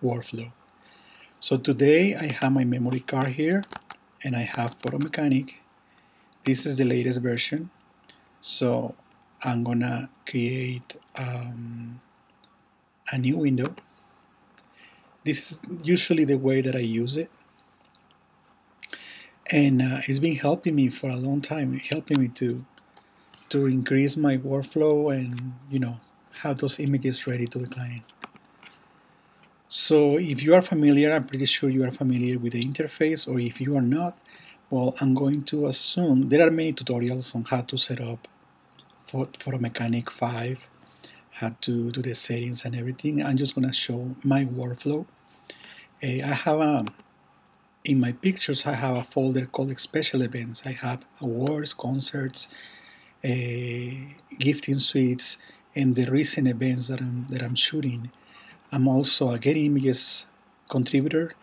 workflow. So today I have my memory card here and I have photomechanic. This is the latest version. So I'm gonna create a new window. This is usually the way that I use it. And it's been helping me for a long time, helping me to increase my workflow and have those images ready to the client. So if you are familiar, I'm pretty sure you are familiar with the interface, or if you are not, well, I'm going to assume there are many tutorials on how to set up photomechanic 5, how to do the settings and everything. I'm just going to show my workflow. I have in my pictures, I have a folder called special events. I have awards, concerts, gifting suites, and the recent events that I'm shooting. I'm also a Getty Images contributor,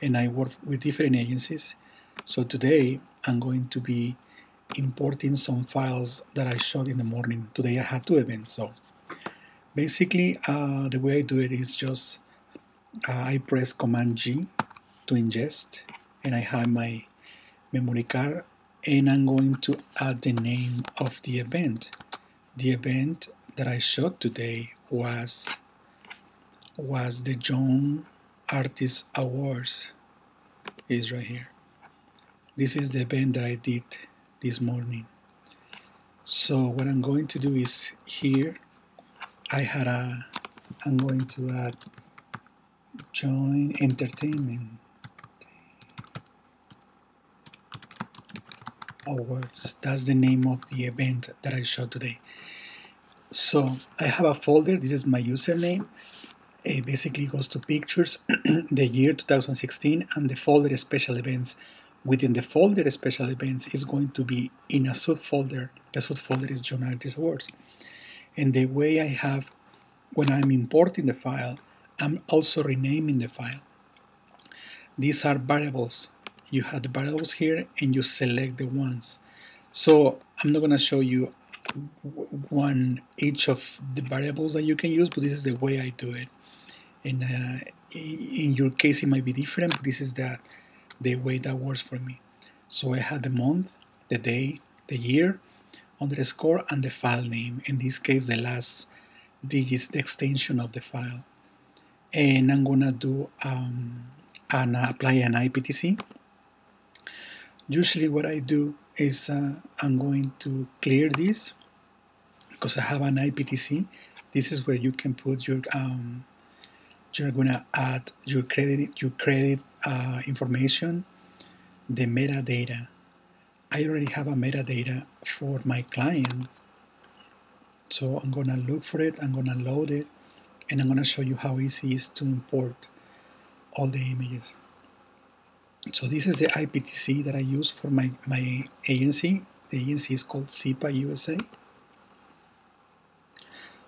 and I work with different agencies. So today I'm going to be importing some files that I shot in the morning. Today I had 2 events. So basically the way I do it is just I press Command G to ingest, and I have my memory card, and I'm going to add the name of the event. The event that I shot today was the Young Artist Awards. Is right here. This is the event that I did this morning. So what I'm going to do is here I'm going to add Join Entertainment Awards. That's the name of the event that I shot today. So I have a folder. This is my username. It basically goes to pictures, the year 2016, and the folder special events. Within the folder special events is going to be in a subfolder. The subfolder is Young Artist Awards. And the way I have, when I'm importing the file, I'm also renaming the file. These are variables. You have the variables here and you select the ones. So I'm not going to show you each of the variables that you can use, but this is the way I do it. And in your case it might be different, but this is the way that works for me. So I have the month, the day, the year, underscore, and the file name. In this case, the last digits, the extension of the file. And I'm gonna do apply an IPTC. Usually what I do is I'm going to clear this because I have an IPTC. This is where you can put your you're gonna add your credit information, the metadata. I already have a metadata for my client, so I'm gonna look for it, I'm gonna load it, and I'm gonna show you how easy it is to import all the images. So this is the IPTC that I use for my agency. The agency is called SIPA USA.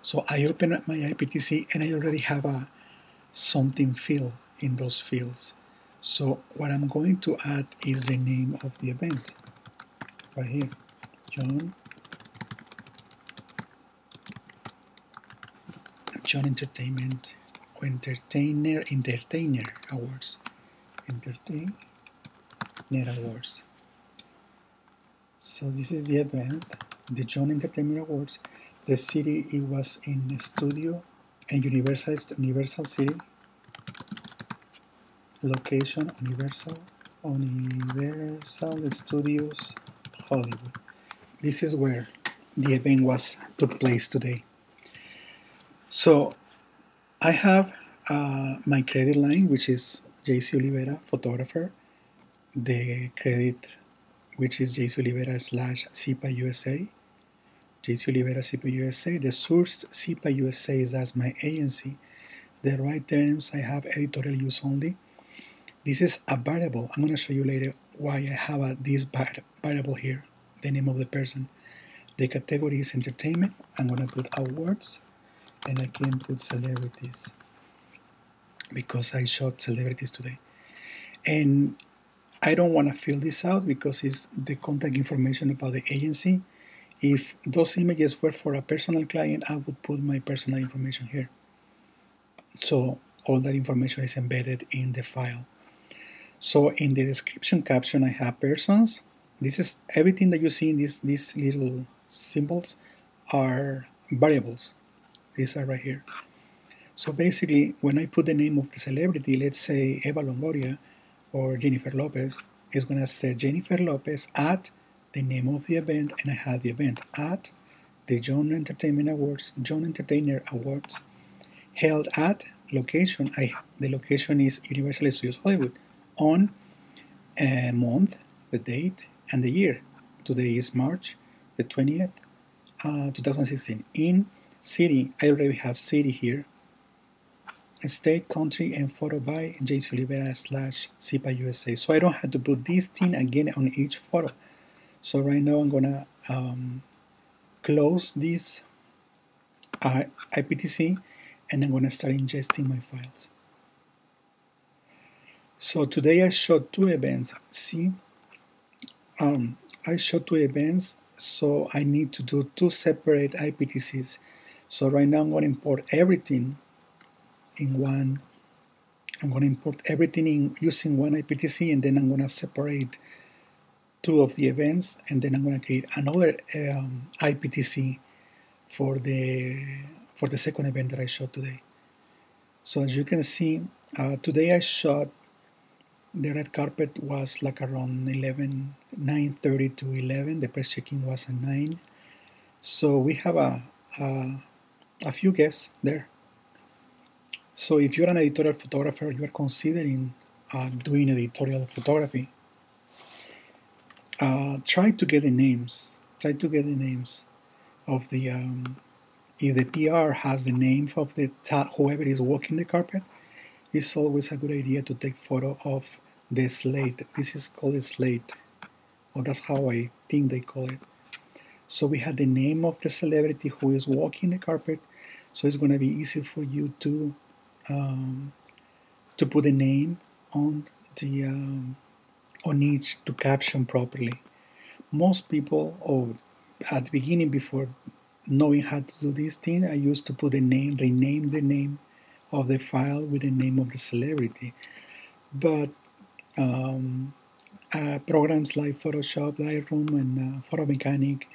So I open up my IPTC and I already have something filled in those fields. So what I'm going to add is the name of the event right here, John Entertainment or Entertainer Awards. Entertainer Awards. So this is the event, the John Entertainment Awards. The city, it was in the studio and Universal City. Location, Universal Studios, Hollywood. This is where the event took place today. So I have my credit line, which is JC Olivera, photographer. The credit, which is JC Olivera / SIPA USA. JC Olivera SIPA USA. The source SIPA USA is as my agency. The right terms, I have editorial use only. This is a variable. I'm going to show you later why I have this variable here, the name of the person. The category is entertainment. I'm going to put awards, and I can put celebrities because I shot celebrities today. And I don't want to fill this out because it's the contact information about the agency. If those images were for a personal client, I would put my personal information here. So all that information is embedded in the file. So in the description caption, I have persons. This is everything that you see in these little symbols are variables. These are right here. So basically, when I put the name of the celebrity, let's say Eva Longoria or Jennifer Lopez, it's going to say Jennifer Lopez at the name of the event, and I have the event at the John Entertainment Awards, John Entertainer Awards, held at location. The location is Universal Studios Hollywood, on a month, the date, and the year. Today is March the 20th, 2016. In city, I already have city here. State, country, and photo by JC Olivera / SIPA USA. So I don't have to put this thing again on each photo. So right now I'm gonna close this IPTC, and I'm gonna start ingesting my files. So today I shot 2 events. See, I shot 2 events, so I need to do 2 separate IPTCs. So right now I'm gonna import everything in one. I'm going to import everything in using one IPTC, and then I'm going to separate 2 of the events, and then I'm going to create another IPTC for the second event that I shot today. So as you can see, today I shot the red carpet was like around 9:30 to 11. The press check-in was at 9. So we have a few guests there. So if you're an editorial photographer, you are considering doing editorial photography, try to get the names. Try to get the names of the, if the PR has the name of the whoever is walking the carpet, it's always a good idea to take photo of the slate. This is called a slate, or that's how I think they call it. So we have the name of the celebrity who is walking the carpet, so it's going to be easy for you to put the name on the on each to caption properly. Most people, or at the beginning before knowing how to do this thing, I used to put the name, rename the name of the file with the name of the celebrity. But programs like Photoshop, Lightroom, and photomechanic,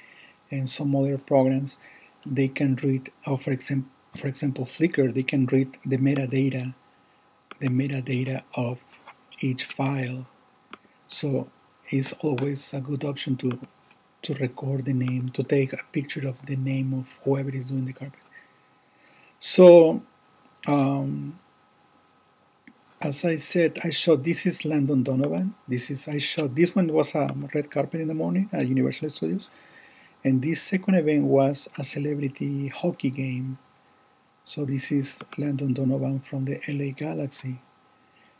and some other programs, they can read, for example, Flickr, they can read the metadata of each file. So it's always a good option to record the name, to take a picture of the name of whoever is doing the carpet. So as I said, I shot, this is Landon Donovan. I shot, this one was a red carpet in the morning at Universal Studios. And this second event was a celebrity hockey game. So this is Landon Donovan from the LA Galaxy.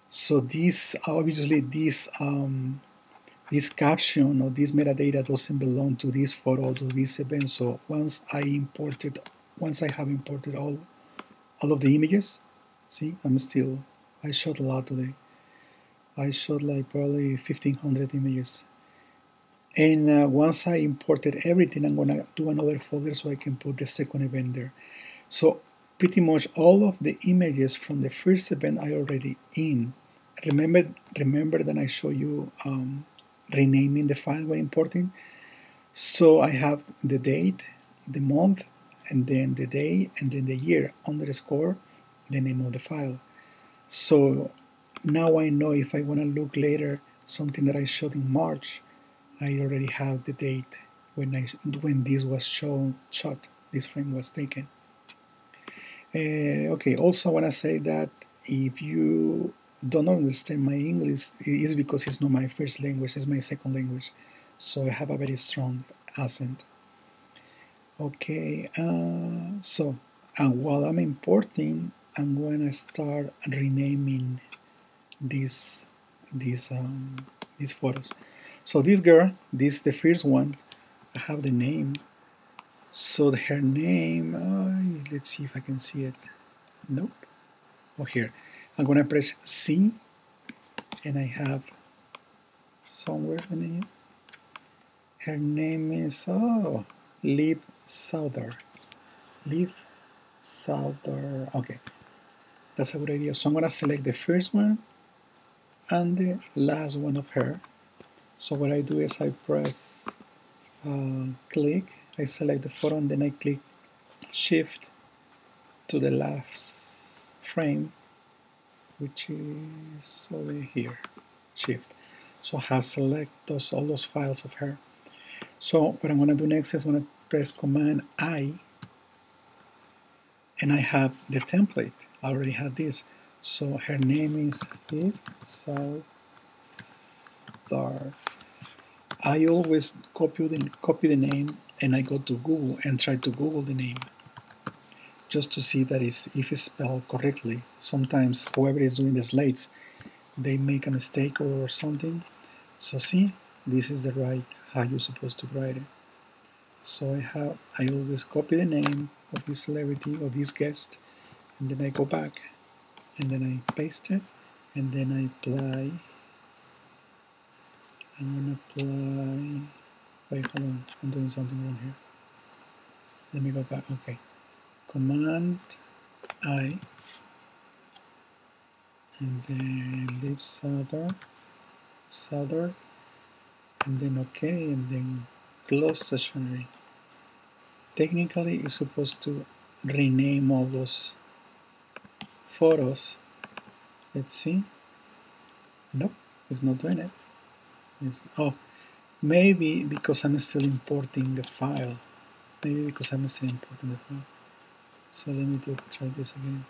So this, obviously, this caption or this metadata doesn't belong to this photo, to this event. So once I have imported all of the images, see, I shot a lot today. I shot like probably 1,500 images. And once I imported everything, I'm gonna do another folder so I can put the second event there. So pretty much all of the images from the first event are already in. Remember that I showed you renaming the file when importing. So I have the date, the month, and then the day, and then the year, underscore the name of the file. So now I know if I want to look later something that I shot in March, I already have the date when this was shot, this frame was taken. Okay, also I want to say that if you don't understand my English, it is because it's not my first language, it's my second language. So I have a very strong accent. Okay, so while I'm importing, I'm going to start renaming these photos. So this girl, this is the first one. I have the name. So her name, let's see if I can see it. Nope. Oh, here. I'm gonna press C, and I have somewhere the name. Her name is Liv Souther. Liv Souther. Okay. That's a good idea. So I'm going to select the first one and the last one of her. So what I do is I press click, I select the photo, and then I click shift to the last frame, which is over here, shift. So I have select all those files of her. So what I'm going to do next is I'm going to press Command I, and I have the template. I already have this. So her name is Southar. I always copy the name, and I go to Google and try to Google the name just to see that if it's spelled correctly. Sometimes whoever is doing the slides, they make a mistake or something. So see, this is the right how you're supposed to write it. So I always copy the name of this celebrity or this guest, and then I go back and then I paste it, and then I apply. I'm gonna apply. Wait, hold on, I'm doing something wrong here. Let me go back. Okay, Command I, and then leave Southern, and then OK, and then close stationery. Technically, it's supposed to rename all those photos. Let's see. Nope, it's not doing it. Oh, maybe because I'm still importing the file. So let me try this again.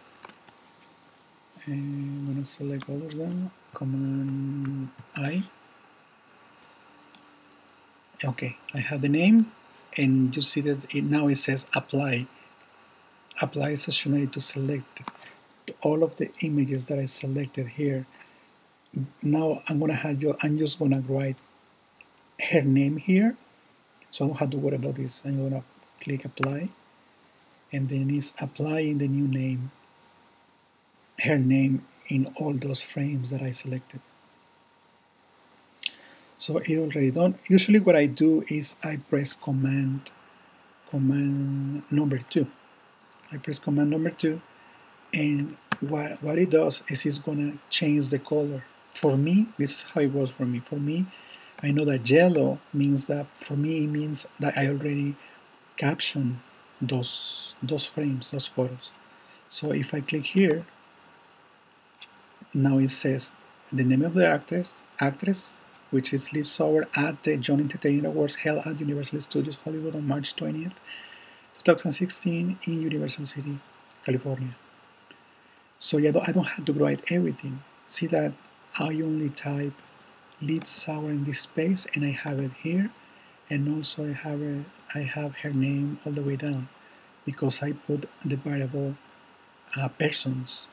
And I'm going to select all of them. Command I. Okay, I have the name, and you see that now it says apply. Apply stationery to select all of the images that I selected here. Now I'm just gonna write her name here, so I don't have to worry about this. I'm gonna click apply, and then it's applying the new name, her name, in all those frames that I selected. So it already done. Usually what I do is I press command number 2. I press command number 2, and what it does is it's gonna change the color. For me, this is how it works for me. For me, I know that yellow means that, for me, it means that I already captioned those frames, those photos. So if I click here, now it says the name of the actress, which is Liv Sauer, at the John Entertainment Awards held at Universal Studios Hollywood on March 20th, 2016 in Universal City, California. So yeah, I don't have to write everything. See that I only type Liv Sauer in this space, and I have it here, and also I have her name all the way down because I put the variable persons.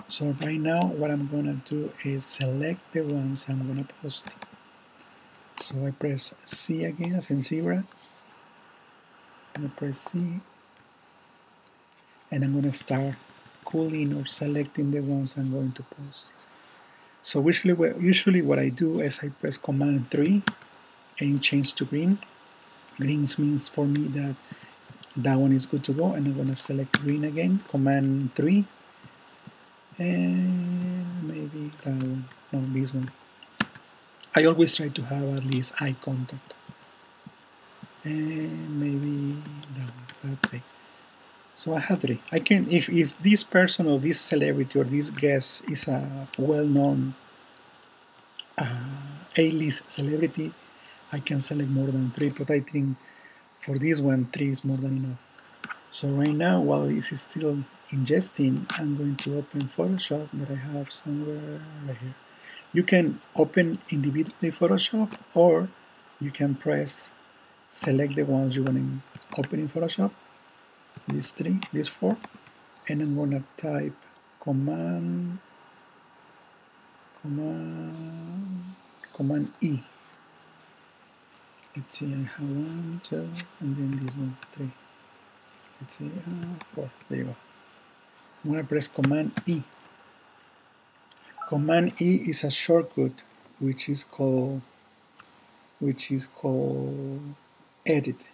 So right now what I'm gonna do is select the ones I'm gonna post. So I press C again, as in zebra. I'm gonna press C, and I'm gonna start culling or selecting the ones I'm going to post. So usually what I do is I press Command 3, and it changes to green. Green means for me that one is good to go, and I'm gonna select green again, Command 3, and maybe that one, no, this one. I always try to have at least eye contact, and maybe that way. So I have 3. I can, if this person or this celebrity or this guest is a well-known A-list celebrity, I can select more than 3, but I think for this one, 3 is more than enough. So right now, while this is still ingesting, I'm going to open Photoshop that I have somewhere right here. You can open individually Photoshop, or you can select the ones you want to open in Photoshop, these 3, these 4, and I'm going to type Command E. Let's see, I have 1, 2, and then this one, 3. Let's see, 4. There you go. I'm going to press Command E. Command E is a shortcut which is called edit.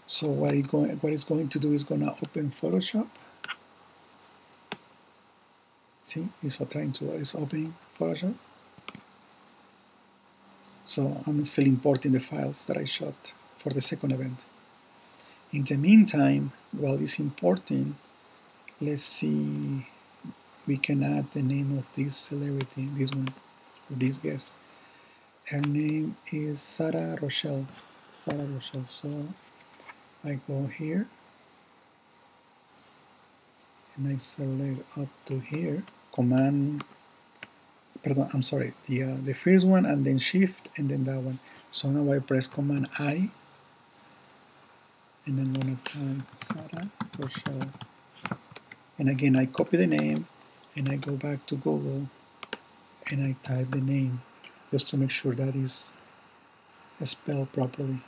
So what it's going to do is going to open Photoshop, See, it's opening Photoshop. So I'm still importing the files that I shot for the second event. In the meantime, while it's importing, let's see, we can add the name of this celebrity, this one, this guest. Her name is Sarah Rochelle. Sarah Rochelle. So I go here and I select up to here. Command. Pardon, I'm sorry. The first one and then Shift and then that one. So now I press Command I and I'm gonna type Sarah Rochelle. And again, I copy the name and I go back to Google and I type the name just to make sure that is spelled properly.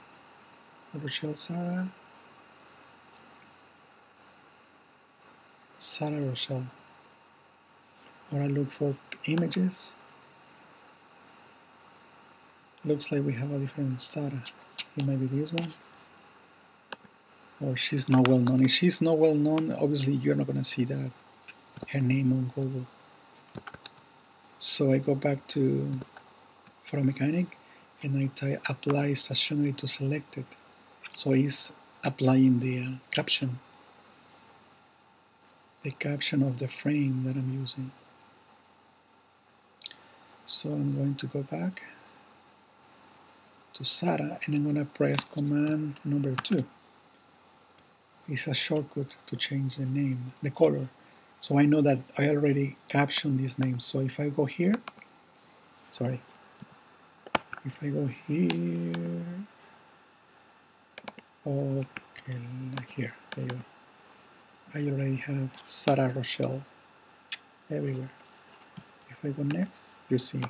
Rochelle Sarah. Sarah Rochelle. Or I look for images. Looks like we have a different Sarah. It might be this one. Or she's not well known. If she's not well known, obviously you're not going to see that her name on Google. So I go back to photomechanic and I type apply stationary to selected. So it's applying the caption of the frame that I'm using. So I'm going to go back to Sarah and I'm going to press command number 2. It's a shortcut to change the name, the color. So I know that I already captioned this name. So if I go here, sorry, if I go here, okay, like here, there you go. I already have Sarah Rochelle everywhere. If I go next, you see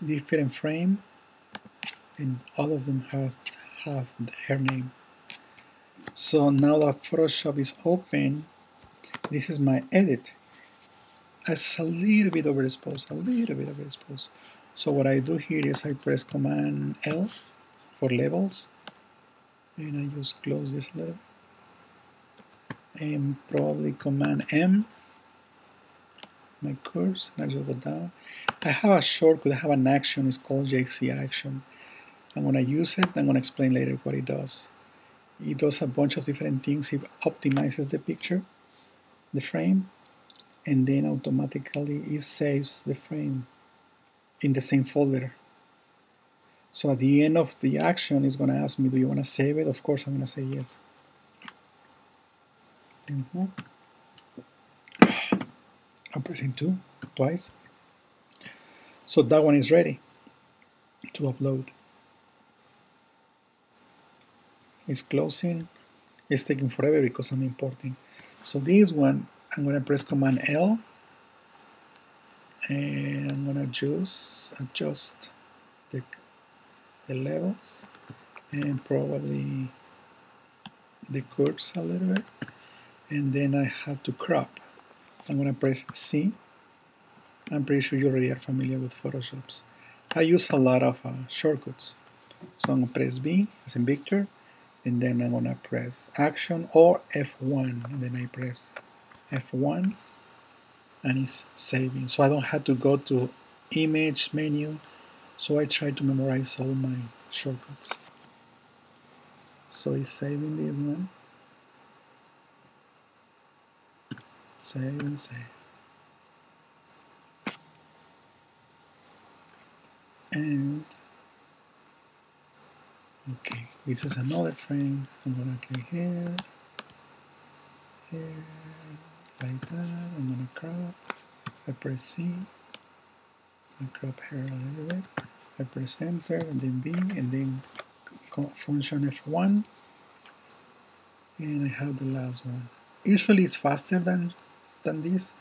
different frame, and all of them have her name. So now that Photoshop is open, this is my edit. It's a little bit overexposed, So what I do here is I press Command L for levels, and I just close this a little, and probably Command M, my curves, and I just go down. I have a shortcut, I have an action, it's called JC action. I'm going to use it, I'm going to explain later what it does. It does a bunch of different things. It optimizes the picture, the frame, and then automatically it saves the frame in the same folder. So at the end of the action, it's going to ask me, do you want to save it? Of course, I'm going to say yes. I'm pressing 2 twice. So that one is ready to upload. It's closing. It's taking forever because I'm importing. So this one, I'm going to press Command L, and I'm going to adjust the levels and probably the curves a little bit, and then I have to crop. I'm going to press C. I'm pretty sure you already are familiar with Photoshops. I use a lot of shortcuts. So I'm going to press B as in Victor, and then I'm going to press Action or F1, and then I press F1, and it's saving. So I don't have to go to Image menu. So I try to memorize all my shortcuts. So it's saving this one. Save and save. And okay, this is another frame. I'm gonna click here, like that. I'm gonna crop. I press C. I crop here a little bit. I press Enter and then B and then function F1. And I have the last one. Usually it's faster than this.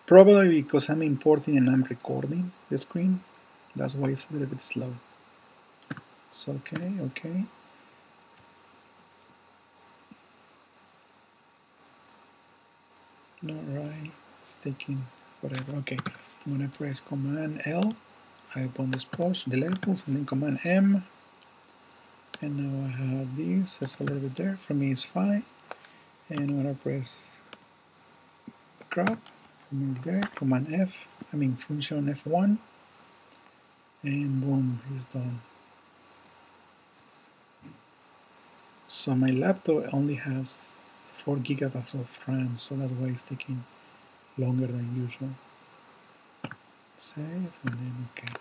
Probably because I'm importing and I'm recording the screen. That's why it's a little bit slow. So okay. Alright, it's taking whatever. Okay, I'm gonna press Command L. I open this post, the labels, and then Command M. And now I have this. It's a little bit there. For me, it's fine. And I'm gonna press crop Is there, Command F, function F1, and boom, it's done. So my laptop only has 4 gigabytes of RAM, so that's why it's taking longer than usual. Save, and then okay.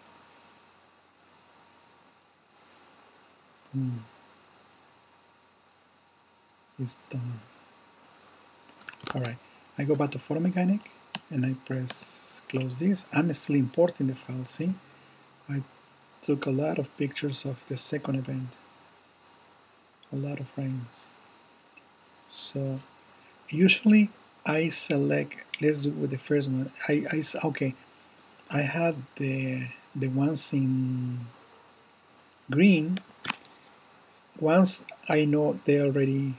It's done. Alright, I go back to photomechanic, and I press close this. I'm still importing the file, see? I took a lot of pictures of the second event, a lot of frames. So usually I select, let's do with the first one. Okay, I had the ones in green. Once I know they already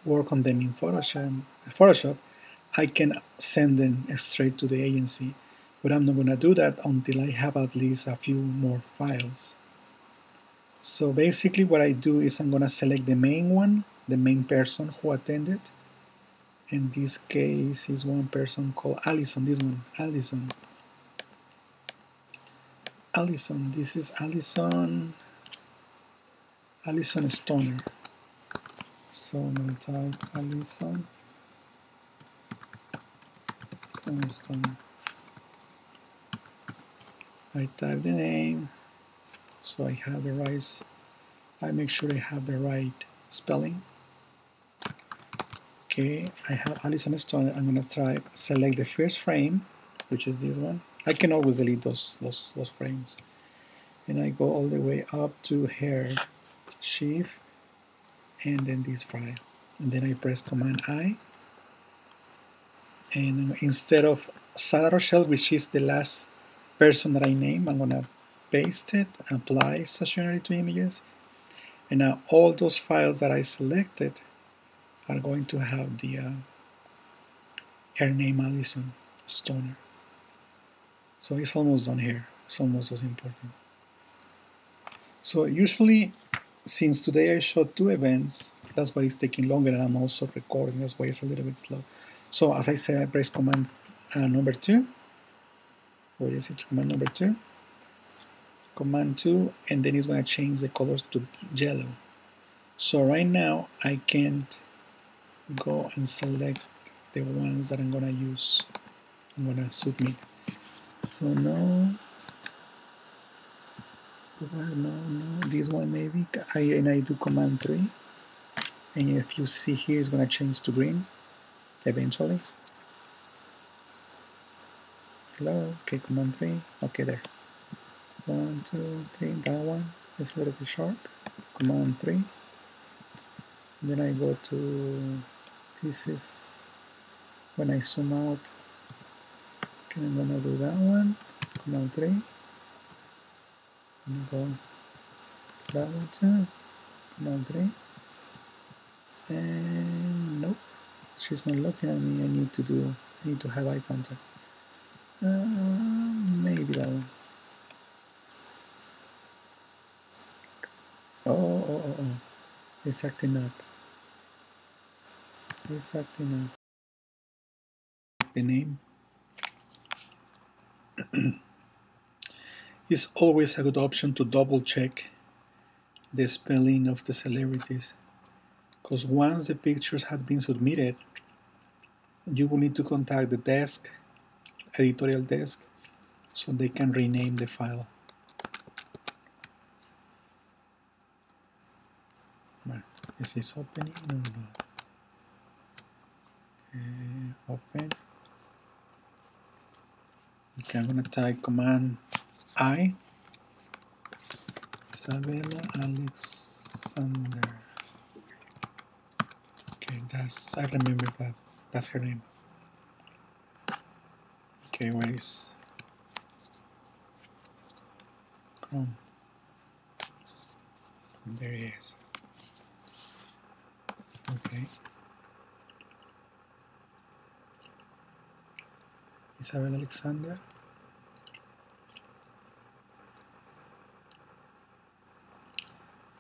work on them in Photoshop, I can send them straight to the agency. But I'm not going to do that until I have at least a few more files. So basically what I do is I'm going to select the main one, the main person who attended. In this case is one person called Allison, this one, Allison. This is Allison Stoner. So I'm going to type Allison Stoner. I type the name, so I have the right, I make sure I have the right spelling. Okay, I have Allison Stoner. I'm going to try select the first frame, which is this one. I can always delete those frames. And I go all the way up to hair, shift, and then this file. And then I press Command I. And instead of Sarah Rochelle, which is the last person that I name, I'm going to paste it, apply stationary to images. And now all those files that I selected are going to have the her name, Allison Stoner. So it's almost done here. It's almost as important. So usually, since today I shot 2 events, that's why it's taking longer, and I'm also recording. That's why it's a little bit slow. So as I said, I press Command number 2. Where is it? Command number 2. Command 2, and then it's going to change the colors to yellow. So right now I can't go and select the ones that I'm going to use. I'm going to submit. So no, this one maybe. And I do Command 3. And if you see here, it's going to change to green eventually. Hello, okay, Command 3. Okay, there. 1, 2, 3. That one is a little bit sharp. Command 3. Then I go to, this is when I zoom out. Okay, I'm gonna do that one. Command 3. I'm gonna go that one too. Command 3. And nope, she's not looking at me. I need to have eye contact. Maybe that one. Oh. It's acting up. It's acting up. The name. It's always a good option to double check the spelling of the celebrities, because once the pictures have been submitted, you will need to contact the desk, editorial desk, so they can rename the file. This is opening. Open. Okay, I'm going to type Command I. Isabella Alexander. Okay, I remember that. That's her name. Okay, where is Chrome? There he is. Okay. Isabel Alexander.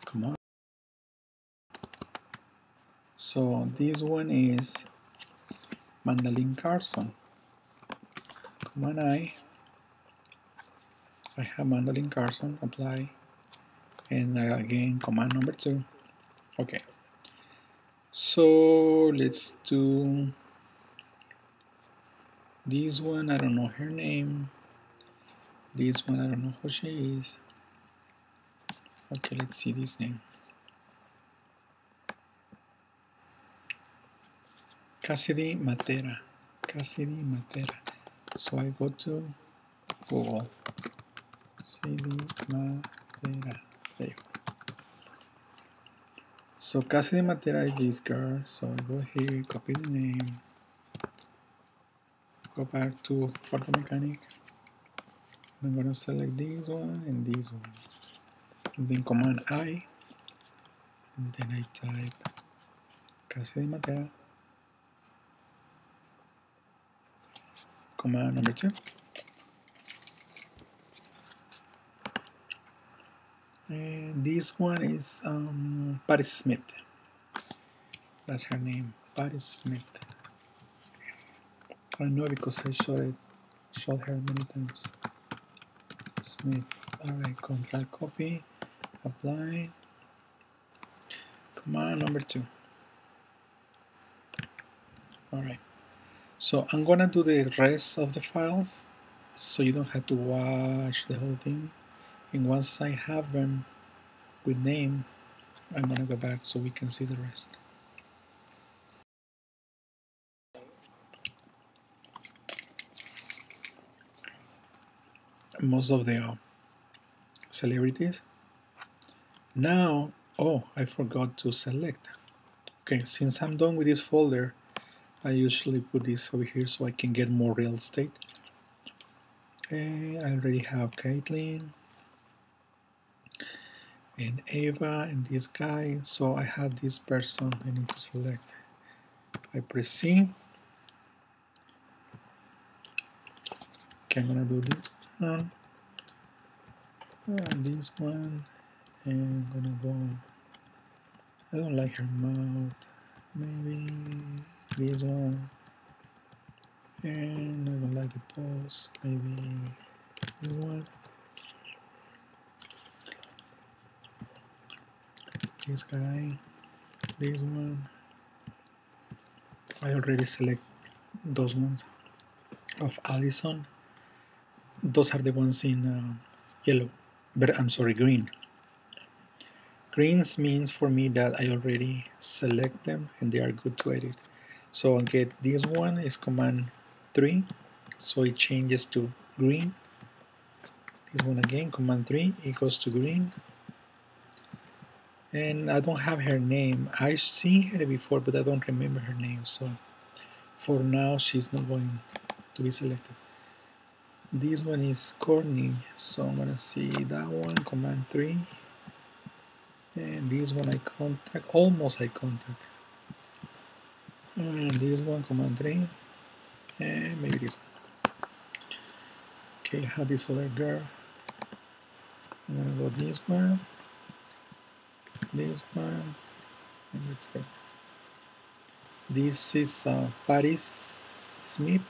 Come on. So this one is Mandalene Carson. Command I have Mandolin Carson, apply, and again command number 2. Okay, so let's do this one. I don't know her name. This one, I don't know who she is. Okay, let's see this name. Cassidy Matera. Cassidy Matera. So I go to Google. Cassidy Matera. There you go. So Cassidy Matera is this girl. So I go here, copy the name, go back to photomechanic. I'm gonna select this one and this one. And then command I. And then I type Cassidy Matera. Command number 2. And this one is Patty Smith. That's her name, Patty Smith. I know because I showed her many times. Smith. Alright, control copy, apply. Command number 2. Alright. So I'm gonna do the rest of the files so you don't have to watch the whole thing. And once I have them with name, I'm gonna go back so we can see the rest. Most of the celebrities. Now, oh, I forgot to select. Okay, since I'm done with this folder, I usually put this over here so I can get more real estate. Okay, I already have Caitlin and Ava and this guy, so I have this person I need to select. I press C. Okay, I'm gonna do this one, this one, and I'm gonna go. I don't like her mouth. Maybe this one, and I don't like the pose. Maybe this one. This guy, this one. I already select those ones of Allison. Those are the ones in yellow, but I'm sorry, green. Greens means for me that I already select them and they are good to edit. So I'll get this one is command 3, so it changes to green. This one again, command 3, it goes to green. And I don't have her name. I've seen her before, but I don't remember her name. So for now, she's not going to be selected. This one is Courtney, so I'm gonna see that one, command 3. And this one I contact, almost I contact. And this one, command 3. And maybe this one. Okay, I have this other girl. I'm gonna go this one, and let's go. This is Patty Smith.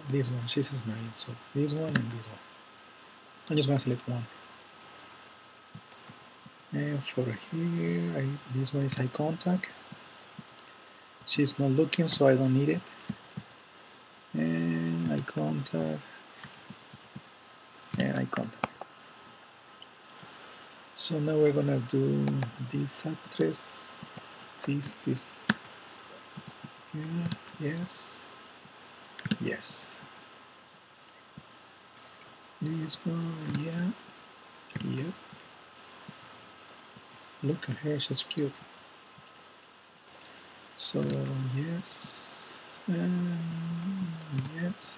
This one, she's smiling. So this one and this one. I'm just gonna select one. And for here, this one is eye contact. She's not looking, so I don't need it. And eye contact. And eye contact. So now we're gonna do this actress. This is yes. Yes. This one, yeah. Yep. Look at her, she's cute. So yes, and yes,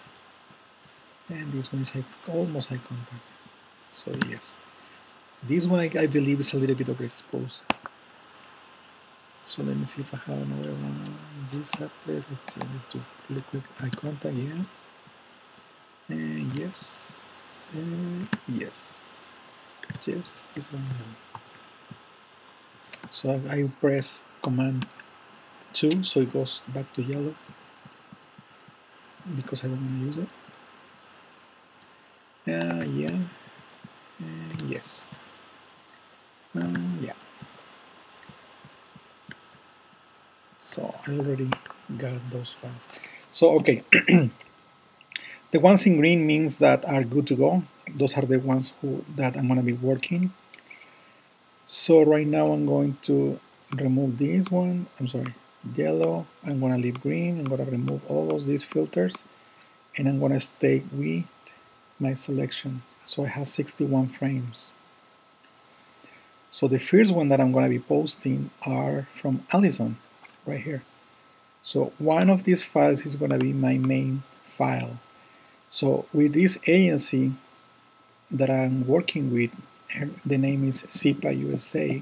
and this one is almost eye contact. So yes, this one I believe is a little bit overexposed. So let me see if I have another one. This actress, let's see, let's do really quick eye contact, yeah, and yes, yes, yes, this one. So I press command 2, so it goes back to yellow. because I don't want to use it. Yeah, yes, yeah. So I already got those files. So okay, the ones in green means that are good to go. Those are the ones that I'm going to be working. So right now I'm going to remove this one. I'm sorry, yellow. I'm going to leave green. I'm going to remove all of these filters, and I'm going to stay with my selection. So I have 61 frames. So the first one that I'm going to be posting are from Allison, right here. So one of these files is going to be my main file. So with this agency that I'm working with, the name is SIPA USA.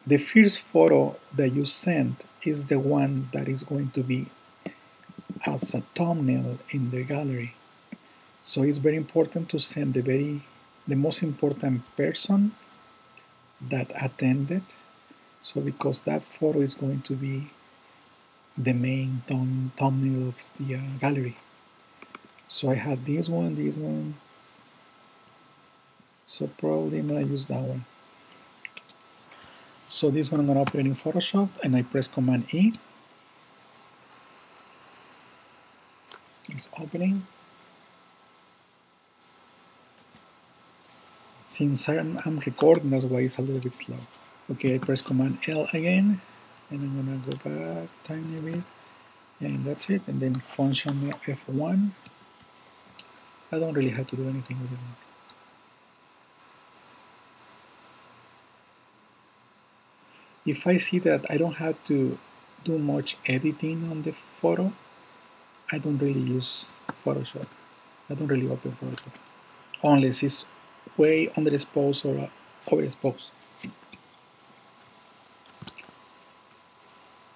The first photo that you send is the one that is going to be as a thumbnail in the gallery. So it's very important to send the most important person that attended. So because that photo is going to be the main thumbnail of the gallery. So I had this one. So probably I'm gonna use that one. So this one I'm gonna open it in Photoshop, and I press Command E. It's opening. Since I'm recording, that's why it's a little bit slow. Okay, I press Command L again, and I'm gonna go back tiny bit, and that's it. And then function F1. I don't really have to do anything with it. If I see that I don't have to do much editing on the photo, I don't really use Photoshop. I don't really open Photoshop unless it's way underexposed or overexposed.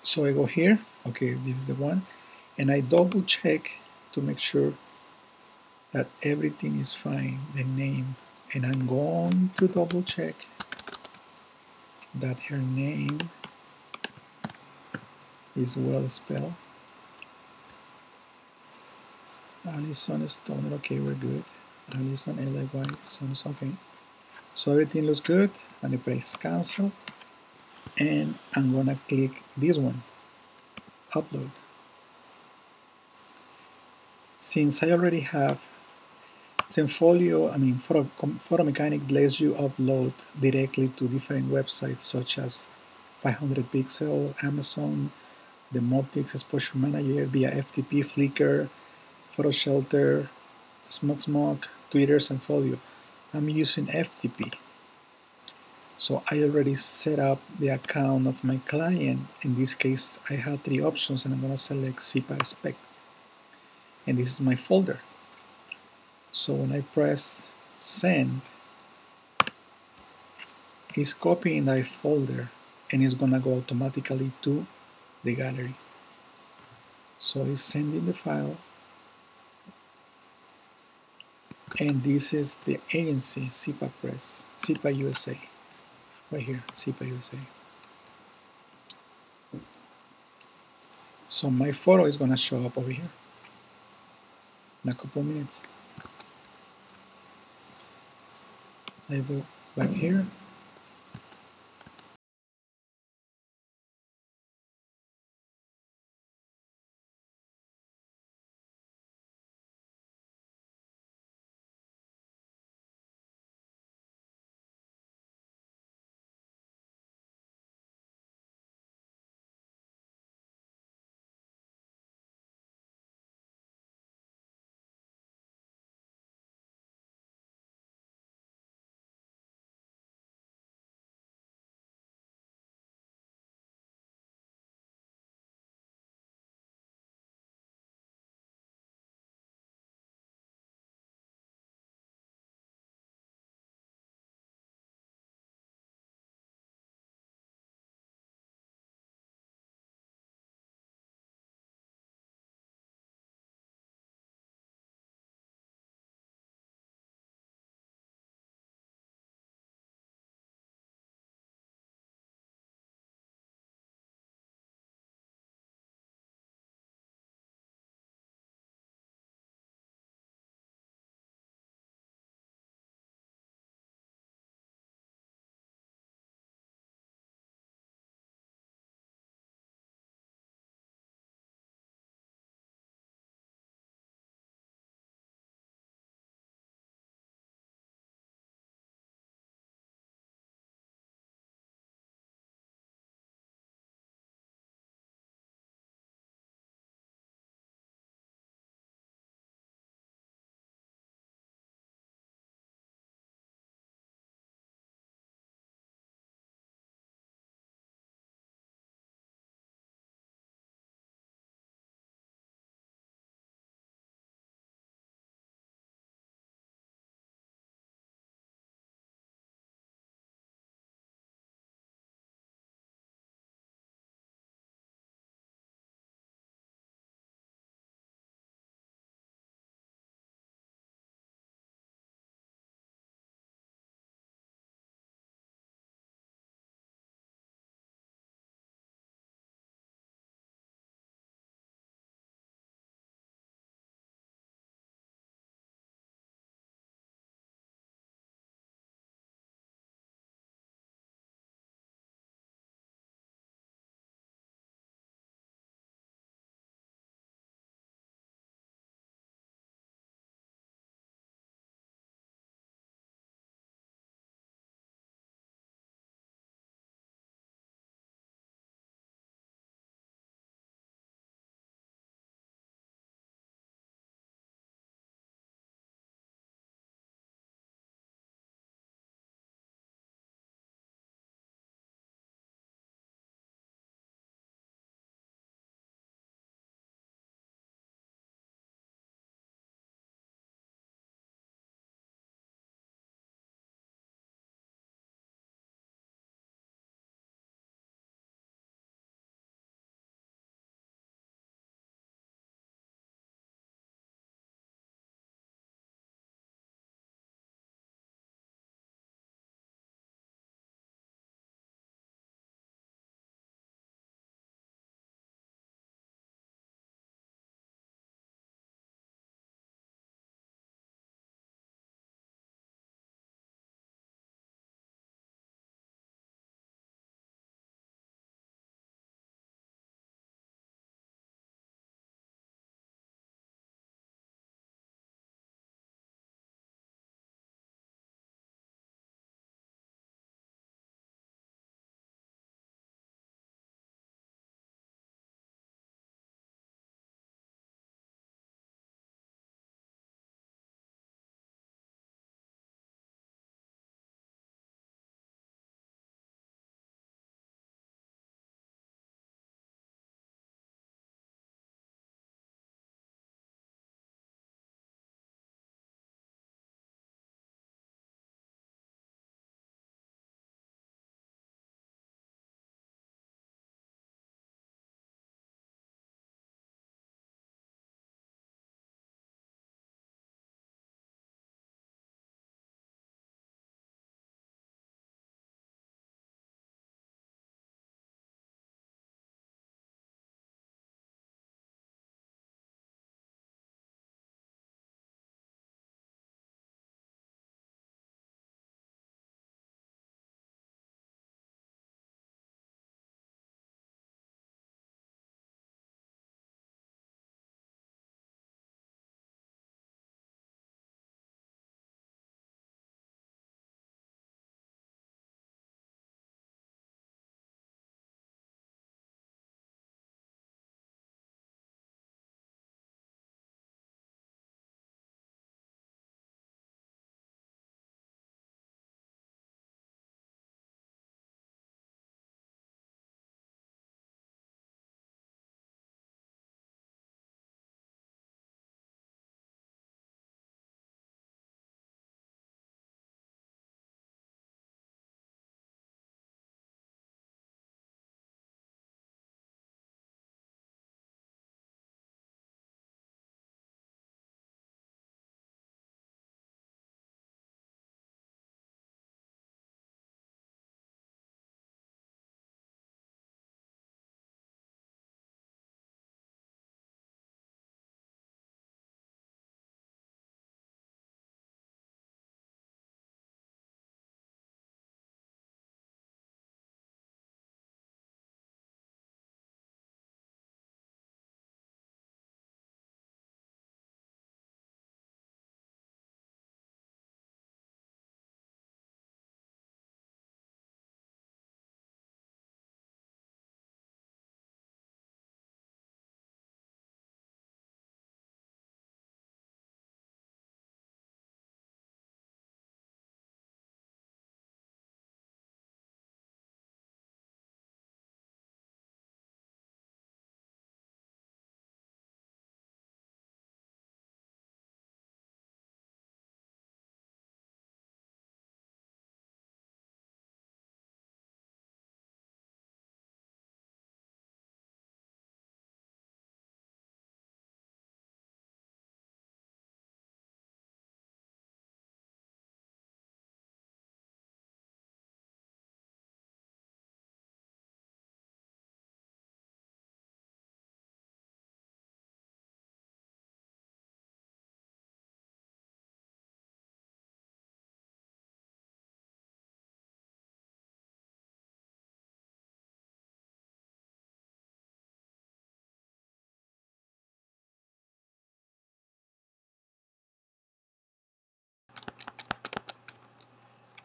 So I go here, okay, this is the one, and I double check to make sure that everything is fine, the name, and I'm going to double check that her name is well spelled. Alison Stoner, okay, we're good. Alison L-I-Y, sounds okay. So everything looks good, and I press cancel, and I'm gonna click this one, upload. Since I already have Zenfolio, photomechanic lets you upload directly to different websites such as 500 Pixel, Amazon, the Moptics Exposure Manager via FTP, Flickr, PhotoShelter, SmugSmug, Twitter, Zenfolio. I'm using FTP. So I already set up the account of my client. In this case, I have 3 options, and I'm going to select SIPA spec. And this is my folder. So when I press send, it's copying that folder, and it's going to go automatically to the gallery. So it's sending the file, and this is the agency, SIPA Press, SIPA USA, right here, SIPA USA. So my photo is going to show up over here in a couple of minutes. I go back here.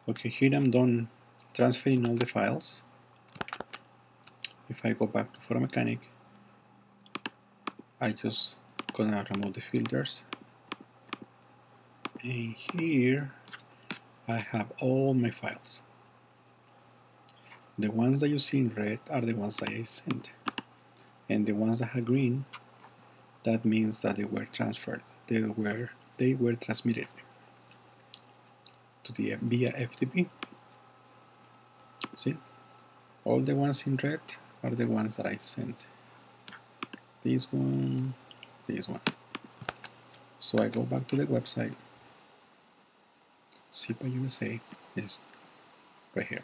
Okay, here I'm done transferring all the files. If I go back to photomechanic, I just gonna remove the filters, and here I have all my files. The ones that you see in red are the ones that I sent, and the ones that have green, that means that they were transferred, they were transmitted to the via FTP. See, all the ones in red are the ones that I sent. This one, this one. So I go back to the website. SIPA USA is right here.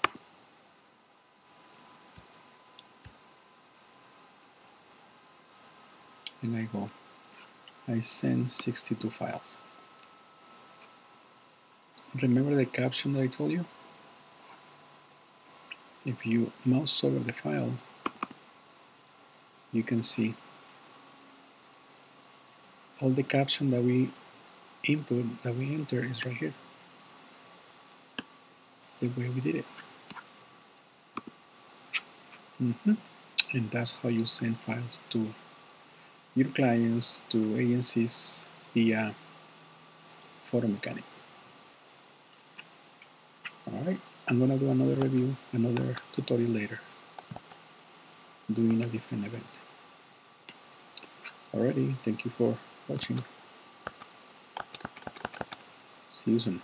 And I go, I send 62 files. Remember the caption that I told you? If you mouse over the file, you can see all the caption that we input, that we enter, is right here. The way we did it. And that's how you send files to your clients, to agencies via photomechanic. Alright, I'm gonna do another review, another tutorial later, doing a different event. Alrighty, thank you for watching. See you soon.